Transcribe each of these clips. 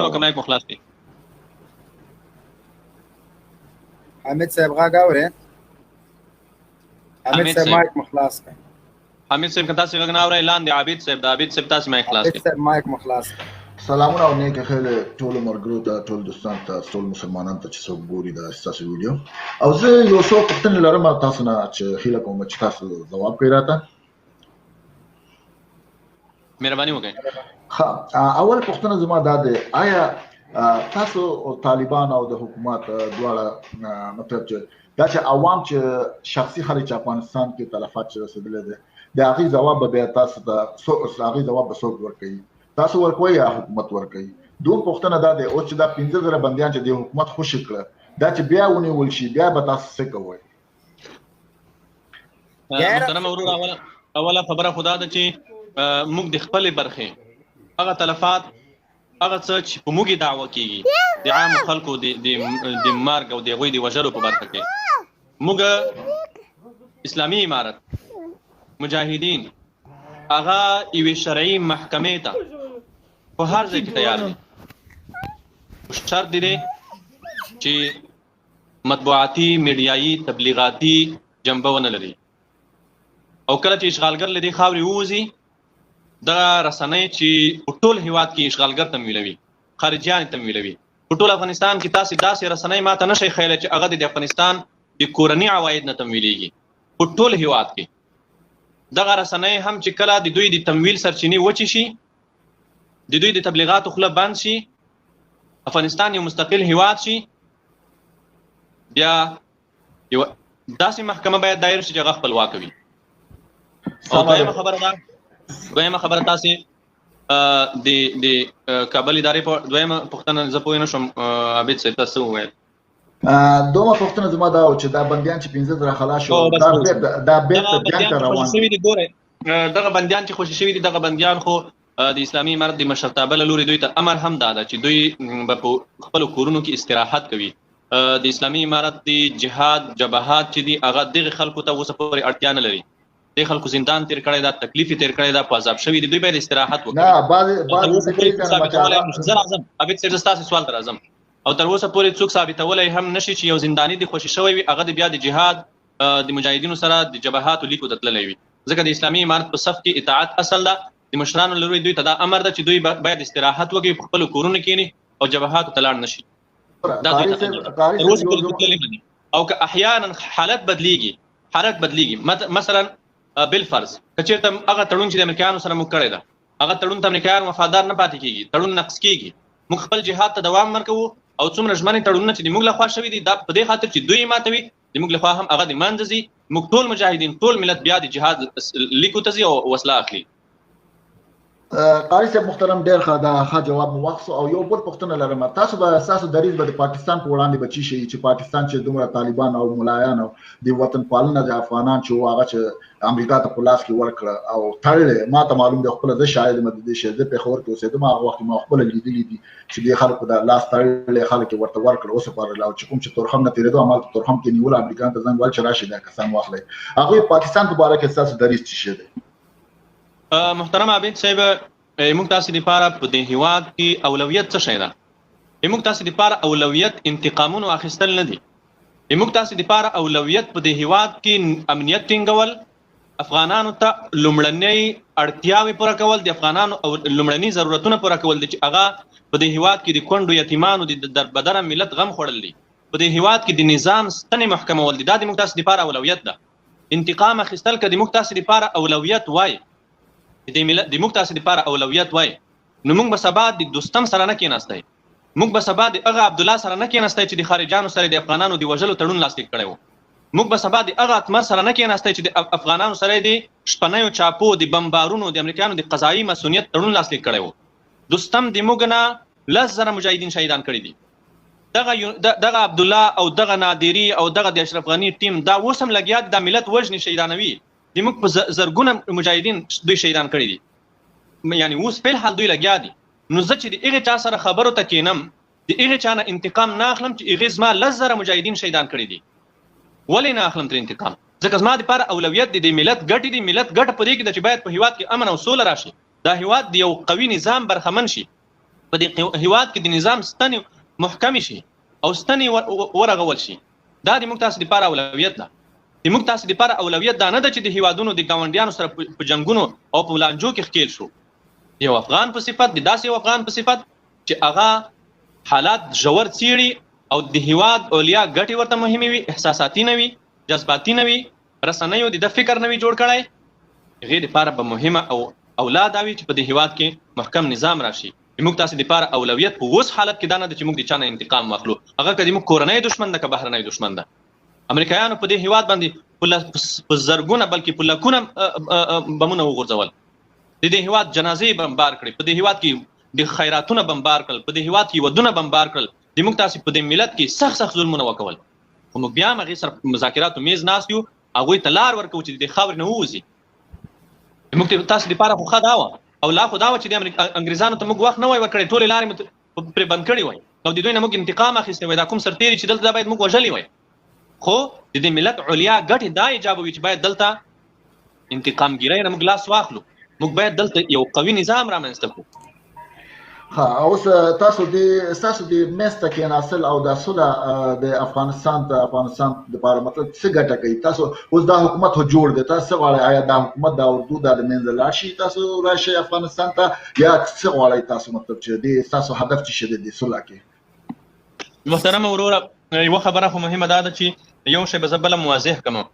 وکړه مایک مخلاص دی حمید صاحب غږ اورئ حمید صاحب مایک مخلاص کړئ حمید صاحب کتا څنګه نه اورئ لاندې عابد صاحب د عابد صاحب تاسو مایک خلاص حمید صاحب مایک مخلاص کړئ سلامونه او نیک خیر ټول مرګرو ته ټول دوستان ته ټول مسلمانانو ته چې څوک ګوري دا تاسو ویډیو او زه یو څو پوښتنې لرم تاسو نه چې هیله کوم چې تاسو ځواب کوي راته مهرباني وکړئ اول پوښتنه زما دا ده آیا تاسو طالبان او د حکومت دواړه مطلب چې دا چې عوام چې شخصي خلک چې افغانستان کې تلفات چې رسیدلې ده د هغې ځواب به تاسو ته هغې ځواب به څوک ورکوي تاسو ورکوي یا حکومت ورکوي دوم پوښتنه دا ده اوس چې دا 15,000 بندیان چې د حکومت خوشي کړه دا چې بیا ونیول شي بیا به تاسو څه کوئ محترم ورور اوله خبره خدا ده چې موږ د خپل برخه هغه تلفات هغه څه چې په موږ دعوه کیږي د عام خلکو د مرګ او د غوی د وژلو په برخه کې موږ اسلامي امارت مجاهدین هغه یوې شرعي محکمې ته په هر ځای کې تیار دي شرط دی چې مطبوعاتي میډیایي تبلیغاتي جنبه ونه لري او کله چې اشغالګر لدی خاوري ووزي دا رسنۍ چې ټول هیواد کې اشغالګر تمویلوي خارجيان تمویلوي ټول افغانستان کې تاسو داسې رسنۍ ماته نشي خیال چې هغه د افغانستان د کورنۍ عواید نه تمویلېږي ټول هیواد کې دغه رسنۍ هم چې کله د دوی د تمویل سرچینې وچی شي د دوی د تبلیغاتو خله بند شي افغانستان یو مستقل هیواد شي بیا یو داسې محکمه باید دایر شي چې هغه خپلواک وي او دویمه خبره تاسو د کابل ادارې په دویمه پوښتنه زه پوه نه شوم عابد صاحب تاسو وویل دومره پوښتنه زما دا چې دا بندیان چې 15,000 خلاص شو دا بیرته جنګ ته روان دي دغه بندیان چې خوشي شوي دي دغه بندیان خو د اسلامي امارت د مشرتابه له لوري دوی ته امر هم دا ده چې دوی په خپلو کورونو کې استراحت کوي د اسلامي امارت د جهاد جبهات چې دي هغه دغه خلکو ته اوس پورې اړتیا نه لري د خلکو زندان تیر کړی دا تکلیف تیر کړی دا په عذاب شوي دي دوی باید استراحت وکړي نه بعض زه راځم ابد سر تاسو سوال راځم او تر اوسه پورې څوک ثابتولای هم نشي چې یو زنداني د خوشي شوی وي هغه د بیا د جهاد د مجاهدینو سره د جبهاتو لیکو تتللی وي ځکه د اسلامي امارت په صف کې اطاعت اصل ده د مشرانو لوري دوی ته دا امر ده چې دوی باید استراحت وکړي په خپل کورونو کې او جبهاتو ته لاړ نشي دا او که احیانا حالت بدلیږي مثلا بالفرض کچېرته هغه تړون چې د امریکایانو سره موږ کړی ده هغه تړون ته امریکایان وفادار نه پاتې کیږي تړون نقض کیږي موږ خپل جهاد ته دوام ورکوو او څومره ژمنې تړونونه چې موږ لخوا شوي دي دا په دې خاطر چې دوی ماتوي د موږ لخوا هم هغه د منځ ځي موږ ټول مجاهدین ټول ملت بیا د جهاد لیکو ته ځي او وسله اخلي قاری صاحب محترم ډیر ښه دا ښه جواب مو واخیستو او یو بل پوښتنه لرم تاسو به ستاسو دریځ به د پاکستان په وړاندې به چی شي چې پاکستان چې دومره طالبان او ملایان او د وطن پالنه د افغانان چې هغه چې امریکا ته په لاس کې ورکړه او تړلې ما ته معلوم دی خپل د شاید مدد شي د پیښور کې اوسېدم هغه وخت ما خپل لیدلې دي چې د خلکو د لاس تړلې خلک ورته ورکړه اوس په اړه چې کوم چې تورخم نه تیرېدو عمل تورخم کې نیول امریکا ته څنګه ول چې راشي دا کسان واخلي هغه پاکستان په اړه کې ستاسو دریځ څه شي محترم عابد صاحب موږ تاسو لپاره په دې هیواد کې اولویت څه شي ده موږ تاسو لپاره اولویت انتقامونو اخیستل نه دي موږ تاسو لپاره اولویت په دې هیواد کې امنیت ټینګول افغانانو ته لومړنۍ اړتیاوې پوره کول د افغانانو او لومړنۍ ضرورتونه پوره کول دي چې هغه په دې هیواد کې د کونډو یتیمانو د دربدره ملت غم خوړل دي په دې هیواد کې د نظام ستنې محکمول دي دا د موږ تاسو لپاره اولویت ده انتقام اخیستل که د موږ تاسو لپاره اولویت وای د موږ تاسو لپاره اولویت وای نو موږ به سبا د دوستم سره نه کېناستای موږ به سبا د هغه عبد الله سره نه کېناستای چې د خارجانو سره د افغانانو د وژلو تړون لاسلیک کړی وو موږ به سبا د هغه اتمر سره نه کېناستای چې د افغانانو سره د شپنیو چاپو د بمبارونو د امریکایانو د قضایي مسؤلیت تړون لاسلیک کړی وو دوستم د موږ نه 10,000 مجاهدین شهیدان کړي دي دغه عبد الله او دغه نادری او دغه د اشرف غنی ټیم دا وسم لګیا د ملت وژنې شهیدانوي د موږ په زرګونه مجاهدین دوی شهیدان کړي دي یعنی اوس په حال دوی لګیا دي نو زه چې د هغه چا سره خبرو ته کینم د هغه چا نه انتقام نه اخلم چې هغه زما 10,000 مجاهدین شهیدان کړي دي ولې نه اخلم تر انتقام ځکه زما لپاره اولویت دي د ملت ګټې دي ملت ګټه په دې کې چې باید په هیواد کې امن او سوله راشي دا هیواد د یو قوي نظام برخمن شي په دې هیواد کې د نظام ستنې محکم شي او ستنې ورغول شي. دا د موږ تاسو لپاره اولویت ده. د موږ تاسو لپاره اولویت دا نه ده چې د هیوادونو د ګاونډیانو سره په جنگونو او په لانجو کې ښکیل شو. یو افغان په صفت، د داسې یو افغان په صفت چې هغه حالات ژور څیړي او د هیواد اولیا ګټې ورته مهمې وي، احساساتي نه وي، جذباتي نه وي، رسنیو د فکر نه وي جوړ کړی. هغې لپاره به مهمه او اولاد اوي چې په دې هیواد کې محکم نظام راشي. موږ تاسو لپاره اولویت په اوس حالت کې دا نه ده چې موږ د چا نه انتقام واخلو. هغه که زموږ کورنی دشمن ده که بهرنی دشمن ده. امریکایانو په دې هیواد باندې په زرګونه بلکې په لکونه بمونه وغورځول، د دې هیواد جنازې بمبار کړې، په دې هیواد کې د خیراتونه بمبار کړل، په دې هیواد کې ودونه بمبار کړل، د موږ تاسو په دې ملت کې سخت ظلمونه وکول. خو موږ بیا هم هغې سره مذاکراتو میز ناست یو، هغوی ته لار ورکوو چې د دې خاورې نه ووځي. موږ تاسو لپاره خو ښه دا وه او لا خو دا وه چې د انګریزانو ته موږ وخت نه وای ورکړی، ټولې لارې مو پرې بند کړې وای او د دوی نه موږ انتقام اخیستی وای. دا کوم سرتېري چې دلته دا باید موږ وژلي وای. خو د دې ملت علیا ګټې دا ایجابوي چې باید دلته انتقامګیرۍ نه موږ لاس واخلو. موږ باید دلته یو قوي نظام رامنځته کړو. اوس تاسو د مسته کې ناسل او د صلح د افغانستان لپاره مطلب څه ګټه کوي؟ تاسو اوس دا حکومت جوړ دی، تاسو غواړئ آیا دا حکومت دا اردو دا د منځه لاړ شي، تاسو راشئ افغانستان ته، یا څه غواړئ تاسو مطلب چې تاسو هدف څه شي د صلح کې؟ محترم وروره، یوه خبره خو مهمه دا ده چې یو شی به زه بله واضح کړم،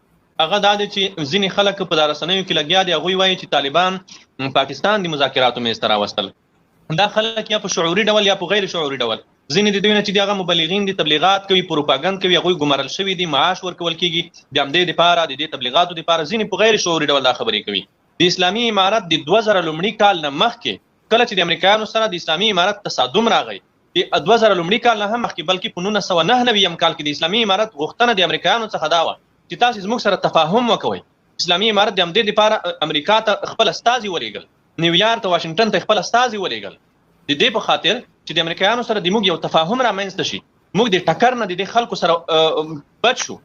هغه دا دی چې ځینې خلک په دا رسنیو کې لګیا دي، هغوی وایي چې طالبان پاکستان د مذاکراتو میز ته راوستل. دا خلک یا په شعوري ډول یا په غیر شعوري ډول، ځینې د دوی نه چې د هغه مبلغین دي، تبلیغات کوي، پروپاګند کوي، هغوی ګمارل شوي دي، معاش ورکول کېږي د همدې دپاره، د دې تبلیغاتو دپاره. ځینې په غیر شعوري ډول دا خبرې کوي. د اسلامي امارت د 2000 لومړي کال نه مخکې کله چې د امریکایانو سره د اسلامي امارت تصادم راغی، د 2000 لومړي کال نه هم مخکې بلکې په 1999 کال کې د اسلامي امارت غوښتنه د امریکایانو څخه دا وه چې تاسو زموږ سره تفاهم وکوئ. اسلامي امارت د همدې دپاره امریکا ته خپل استازي ولېږل، نیویارک ته واشنګټن ته خپل استازي ولېږل، د دې په خاطر چې د امریکایانو سره د موږ یو تفاهم رامنځته شي، موږ د ټکر نه د دې خلکو سره بچ شو.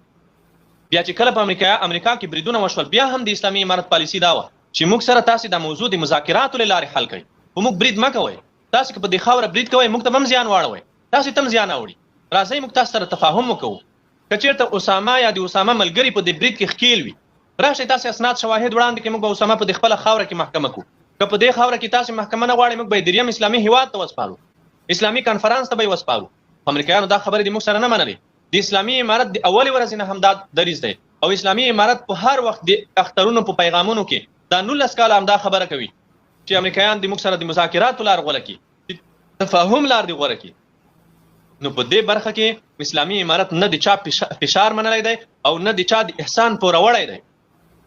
بیا چې کله په امریکا کې بریدونه وشول، بیا هم د اسلامي امارت پالیسي دا وه چې موږ سره تاسو د موضوع د مذاکراتو له لارې حل کړئ، خو موږ برید مه کوئ. تاسو که په دې خاوره برید کوئ، موږ ته هم زیان واړوئ، تاسو ته هم زیان اوړي. راځئ موږ تاسو سره تفاهم وکړو. که چېرته اسامه یا د اسامه ملګري په دې برید کې ښکیل وي، راشئ تاسو اسناد شواهد وړاندې کړئ، موږ به اسامه په دې خپله خاوره کې محکمه کړو. که په دې خاوره کې تاسو محکمه نه غواړئ، موږ به یې دریم اسلامي هیواد ته وسپارو، اسلامي کنفرانس ته به یې وسپارو. امریکایانو دا خبرې د موږ سره نه منلې. د اسلامي امارت د اولې ورځې نه هم دا دریځ دی او اسلامي امارت په هر وخت د اخترونو په پیغامونو کې دا 19 کاله هم دا خبره کوي چې امریکایان د موږ سره د مذاکراتو لار غوره کړي، تفاهم لار دی غوره کړي. نو په دې برخه کې اسلامي امارت نه د چا فشار منلی دی او نه د چا د احسان پوروړی دی.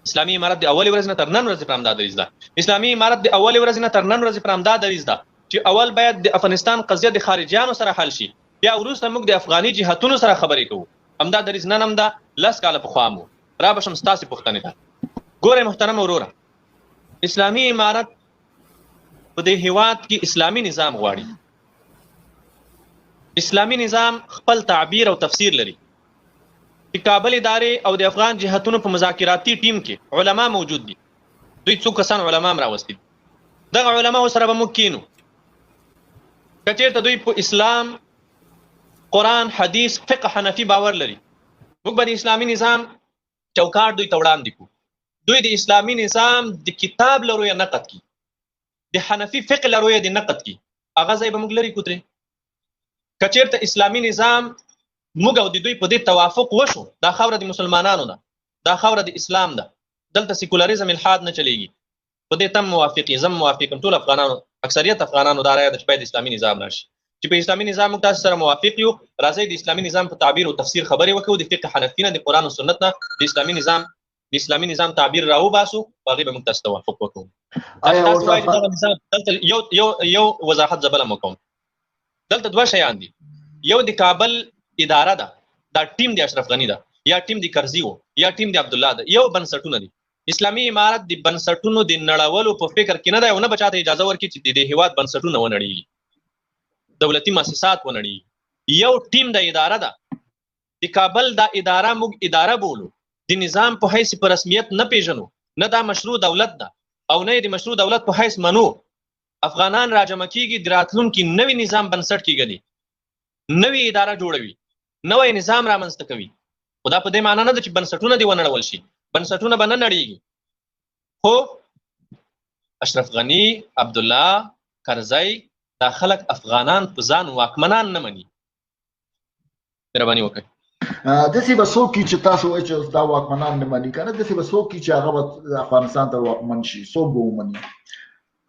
اسلامي امارت د اولې ورځې نه تر نن ورځې پر همدا دریځ ده. اسلامي امارت د اولې ورځې نه تر نن ورځې پر همدا دریځ ده چې اول باید د افغانستان قضیه د خارجیانو سره حل شي، بیا وروسته موږ د افغاني جهتونو سره خبرې کوو. همدا دریځ نن هم ده، 10 کاله پخوا مو. را به شم ستاسې پوښتنې ته. ګورئ محترم وروره، اسلامي امارت په دې هیواد کې اسلامي نظام غواړي. اسلامي نظام خپل تعبیر او تفسیر لري. د کابل ادارې او د افغان جهتونو په مذاکراتي ټیم کې علما موجود دي. دوی څو کسان علما هم راوستي دي. دغه علما سره به موږ کینو. که چېرته دوی په اسلام، قرآن، حدیث، فقه، حنفي باور لري، موږ به د اسلامي نظام چوکاټ دوی ته وړاندې کړو. دوی د اسلامي نظام د کتاب له رویه نقد کړي، د حنفي فقه له رویه د نقد کړي، هغه ځای به موږ لرې کړو ترې. که چېرته اسلامي نظام موږ او د دوی په دې توافق وشو، دا خاوره د مسلمانانو ده، دا خاوره د اسلام ده، دلته سیکولریزم الحاد نه چلیږي، په دې تم موافق زم موافق ټول افغانانو، اکثریت افغانانو دا رایه ده چې باید اسلامي نظام راشي. چې په اسلامي نظام موږ تاسو سره موافق یو، راځئ د اسلامي نظام په تعبیر او تفسیر خبرې وکړو، د فقه حنفي نه، د قرآن او سنت نه د اسلامي نظام تعبیر راوباسو، په هغې به موږ تاسو ته توافق وکړو. دلته یو وضاحت زه بله وکړم. دلته 2 شیان دي. یو د کابل اداره ده، دا ټیم د اشرف غني ده، یا ټیم د کرزي و، یا ټیم د عبدالله ده. یو بنسټونه دي. اسلامي امارت د بنسټونو د نړولو په فکر کې نه دی او نه به چاته اجازه ورکړي چې د هیواد بنسټونه ونړېږي، دولتي مؤسسات ونړېږي. یو ټیم د اداره ده. د کابل دا اداره موږ اداره بولو، د نظام په حیث په رسمیت نه پیژنو، نه دا مشروع دولت ده او نه د مشروع دولت په حیث منو. افغانان راجمع کیږي د راتلونکي نوي نظام بنسټ کیږي نوي اداره جوړوي نوې نظام رامنځته کوي خدا په دې معنی نه ده چې بنسټونه دی ونړول شي بنسټونه به نه نړیږي خو اشرف غنی عبد الله کرزی دا خلک افغانان په ځان واکمنان نه مني مهرباني وکړئ داسې به څوک چې تاسو وایئ چې دا واکمنان نه مني که نه داسې به څوک چې هغه به افغانستان ته واکمن شي څوک به ومني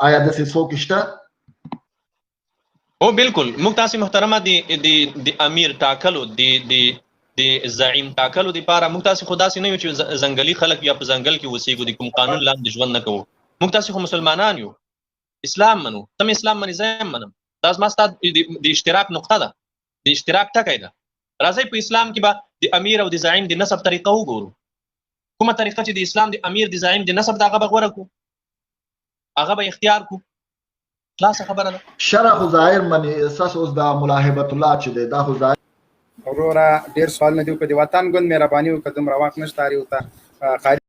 آیا داسې څوک شته او بالکل موږ تاسو محترمه د امیر ټاکلو د زعیم ټاکلو لپاره موږ تاسو خدا سي نه یو چې ځنګلي خلک یا په ځنګل کې وسیګو د کوم قانون لاندې ژوند نه کوو موږ تاسو خو مسلمانان یو اسلام منو تم اسلام منی زم منم دا زما ستاسو د اشتراک نقطه ده د اشتراک ټکی ده راځي په اسلام کې به د امیر او د زعیم د نسب طریقه وګورو کومه طریقه چې د اسلام د امیر د زعیم د نسب دغه بغوره کو هغه به اختیار کو خلاص خبره ده شرع خو ظاهر منی اساس اوس د ملاحبت الله چې دا خو ظاهر وروره ډیر سوال نه دی په دې وطن ګوند مهرباني وکړه دومره واک نشته اړ یو ته